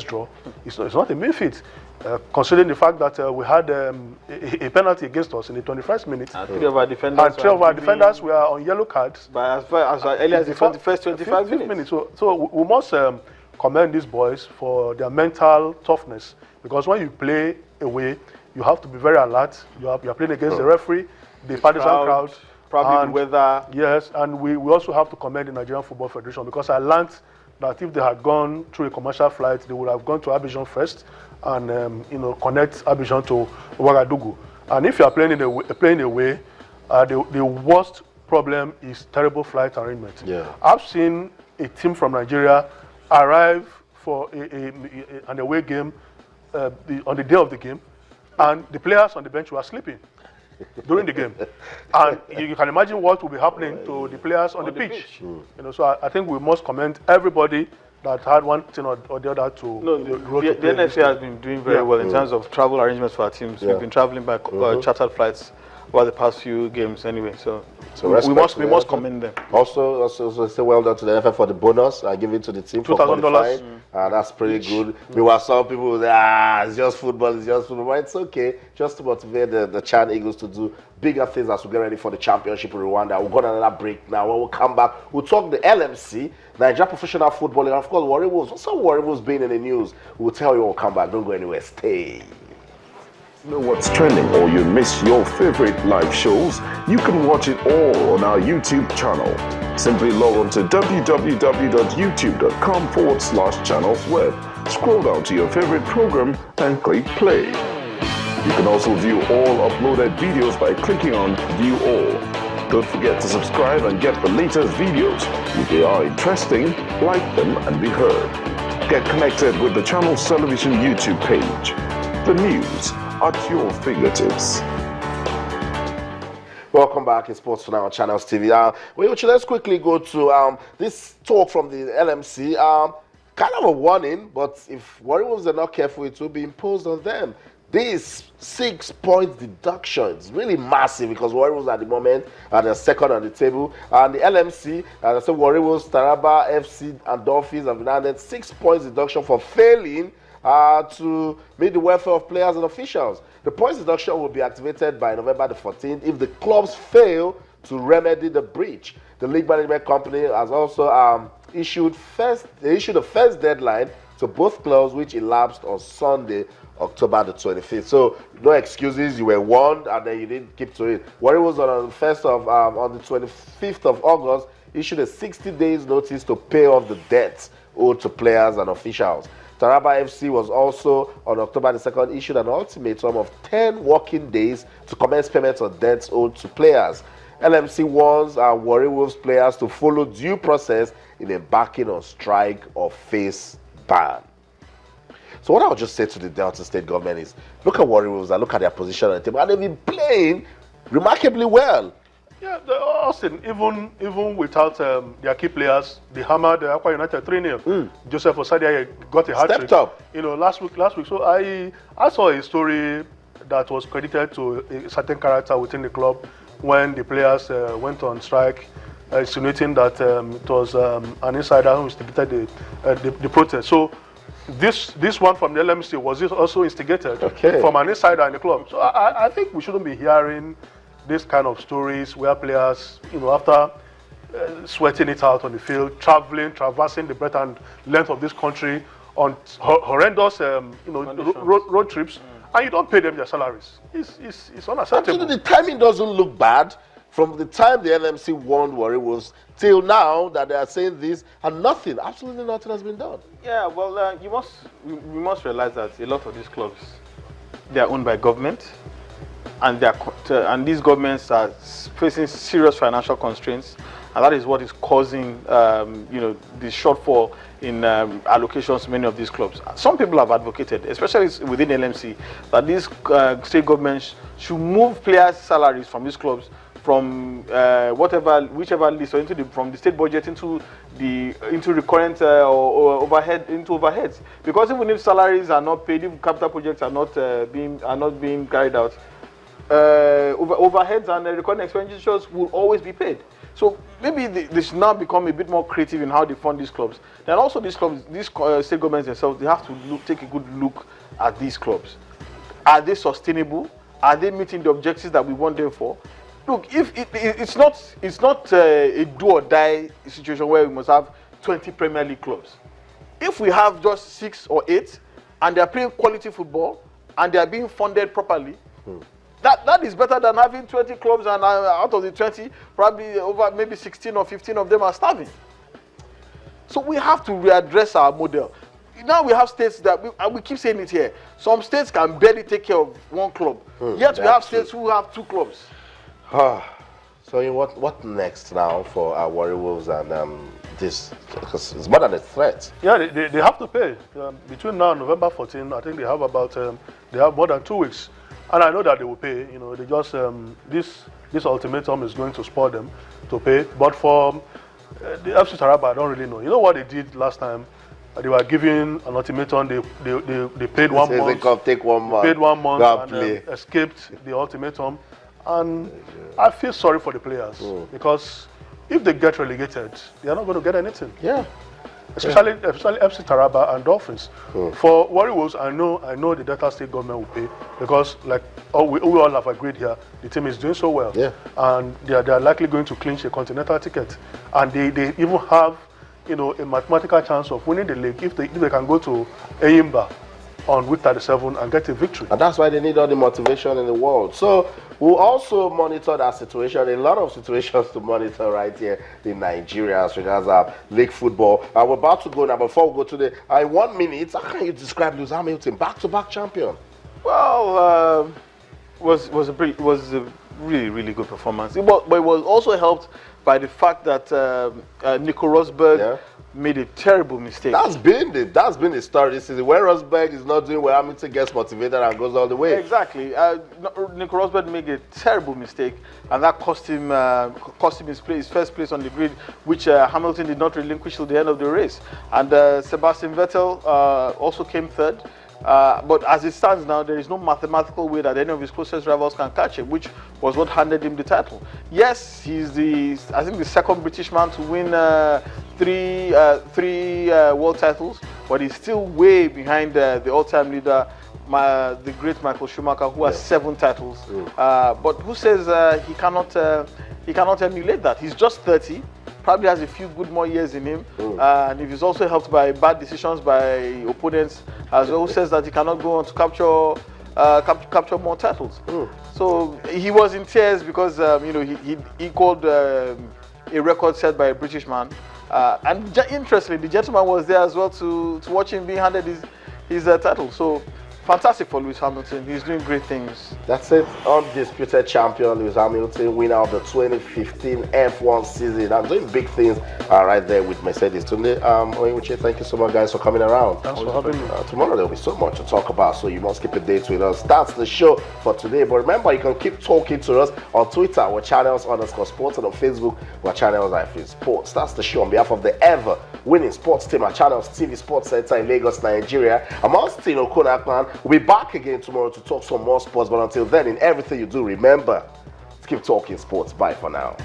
draw. It's not a mean feat. Considering the fact that we had a penalty against us in the 21st minute. And three of our defenders were on yellow cards. But as far as early as the first 25 minutes. So we must commend these boys for their mental toughness, because when you play away, you have to be very alert. You are playing against the referee, the partisan crowd, probably the weather. Yes, and we also have to commend the Nigerian Football Federation, because I learned that if they had gone through a commercial flight, they would have gone to Abidjan first and connect Abidjan to Ouagadougou. And if you are playing away, the worst problem is terrible flight arrangement. Yeah. I've seen a team from Nigeria arrive for an away game on the day of the game, and the players on the bench were sleeping during the game. And you can imagine what will be happening to the players on the pitch. So I think we must commend everybody that had one thing or the other to. No, the NFA has been doing very well in terms of travel arrangements for our teams. We've been traveling by chartered flights over the past few games anyway. So we must commend them. Also say well done to the NFA for the bonus. I give it to the team for $2,000. That's pretty good. Meanwhile, some people say, it's just football, But it's okay, just to motivate the Chan Eagles to do bigger things as we get ready for the championship in Rwanda. We'll go on another break now. When we come back, we'll talk the LMC, Nigeria Professional Football, and of course, Warri Wolves. What's some Warri Wolves being in the news? We'll tell you when we come back. Don't go anywhere. Stay. Know what's trending, or you miss your favorite live shows? You can watch it all on our YouTube channel. Simply log on to www.youtube.com/channelsweb. Scroll down to your favorite program and click play. You can also view all uploaded videos by clicking on View All. Don't forget to subscribe and get the latest videos. If they are interesting, like them and be heard. Get connected with the channel's television YouTube page. The news at your fingertips. Welcome back in Sports Tonight on Channels TV. Let's quickly go to this talk from the LMC. Kind of a warning, but if Warri Wolves are not careful, it will be imposed on them. This 6-point deduction is really massive, because Warri Wolves at the moment are the second on the table. And the LMC, as I said, Warri Wolves, Taraba, FC, and Dolphins have been added 6 points deduction for failing to meet the welfare of players and officials. The points deduction will be activated by November the 14th if the clubs fail to remedy the breach. The league management company has also issued a first deadline to both clubs, which elapsed on Sunday, October the 25th. So no excuses. You were warned and then you didn't keep to it. Warri was on the 25th of August issued a 60 days notice to pay off the debts owed to players and officials. Taraba FC was also, on October the 2nd, issued an ultimatum of 10 working days to commence payments on debts owed to players. LMC warns our Warri Wolves players to follow due process in embarking on strike or face ban. So what I'll just say to the Delta State government is, look at Warri Wolves and look at their position on the table, and they've been playing remarkably well. Yeah, Austin, even without their key players, they hammered Aqua United 3-0. Joseph Osadia got a hat-trick. Stepped up. Last week. So I saw a story that was credited to a certain character within the club when the players went on strike, insinuating that it was an insider who instigated the protest. So this one from the LMC was also instigated from an insider in the club. So I think we shouldn't be hearing this kind of stories where players, after sweating it out on the field, traversing the breadth and length of this country on horrendous, road trips, and you don't pay them their salaries. It's unacceptable. Actually, the timing doesn't look bad. From the time the LMC warned Warri Wolves till now that they are saying this, and absolutely nothing has been done. Yeah, well, we must realize that a lot of these clubs, they are owned by government. And these governments are facing serious financial constraints, and that is what is causing, the shortfall in allocations to many of these clubs. Some people have advocated, especially within LMC, that these state governments should move players' salaries from these clubs from whichever list, or from the state budget into recurrent or overheads. Because even if salaries are not paid, if capital projects are not being carried out, overheads and recurrent expenditures will always be paid. So maybe they should now become a bit more creative in how they fund these clubs. Then also these clubs, these state governments themselves, they have to take a good look at these clubs. Are they sustainable? Are they meeting the objectives that we want them for? Look, if it's not a do or die situation where we must have 20 Premier League clubs. If we have just 6 or 8 and they are playing quality football and they are being funded properly, that is better than having 20 clubs and out of the 20, probably over maybe 16 or 15 of them are starving. So we have to readdress our model. Now we have states that, we keep saying it here, some states can barely take care of one club. Yet we have states who have 2 clubs. So what next now for our Warri Wolves and this? Because it's more than a threat. Yeah, they have to pay. Between now and November 14, I think they have about they have more than 2 weeks. And I know that they will pay. You know, they just this ultimatum is going to spur them to pay. But for the FC Taraba, I don't really know. You know what they did last time? They were giving an ultimatum. They paid 1 month. They take 1 month. Paid 1 month and escaped the ultimatum. And I feel sorry for the players because if they get relegated, they are not going to get anything. Yeah. Especially FC Taraba and Dolphins. For Warri Wolves, I know the Delta State government will pay because, like we all have agreed here, the team is doing so well. Yeah. And they are likely going to clinch a continental ticket, and they even have, you know, a mathematical chance of winning the league if they can go to Eyimba on week 37 and get a victory. And that's why they need all the motivation in the world. So we'll also monitor that situation. A lot of situations to monitor right here in Nigeria as regards our league football. We're about to go now. Before we go to the 1 minute, how can you describe Lewis Hamilton, back-to-back champion? Well, was a really good performance. But it was also helped by the fact that Nico Rosberg made a terrible mistake. That's been the story this season. When Rosberg is not doing well, Hamilton gets motivated and goes all the way. Exactly. Nico Rosberg made a terrible mistake, and that cost him his first place on the grid, which Hamilton did not relinquish till the end of the race. And Sebastian Vettel also came third. But as it stands now, there is no mathematical way that any of his closest rivals can catch him, which was what handed him the title. Yes, he's I think the second British man to win three world titles, but he's still way behind the all-time leader, the great Michael Schumacher, who has 7 titles. But who says he cannot emulate that? He's just 30. Probably has a few good more years in him, and if he's also helped by bad decisions by opponents, as well, who says that he cannot go on to capture more titles. So he was in tears because you know, he equaled a record set by a British man, and interestingly, the gentleman was there as well to watch him being handed his title. So fantastic for Lewis Hamilton. He's doing great things. That's it. Undisputed champion Lewis Hamilton, winner of the 2015 F1 season. I'm doing big things right there with Mercedes. Tunde, Oyewuchi, thank you so much, guys, for coming around. Thanks for having me. Tomorrow there'll be so much to talk about, so you must keep a date with us. That's the show for today. But remember, you can keep talking to us on Twitter. We're channels_sports, and on Facebook, we're channels Sports. That's the show on behalf of the ever-winning sports team at Channels TV Sports Center in Lagos, Nigeria. I'm Austin Okonakman. We'll be back again tomorrow to talk some more sports. But until then, in everything you do, remember to keep talking sports. Bye for now.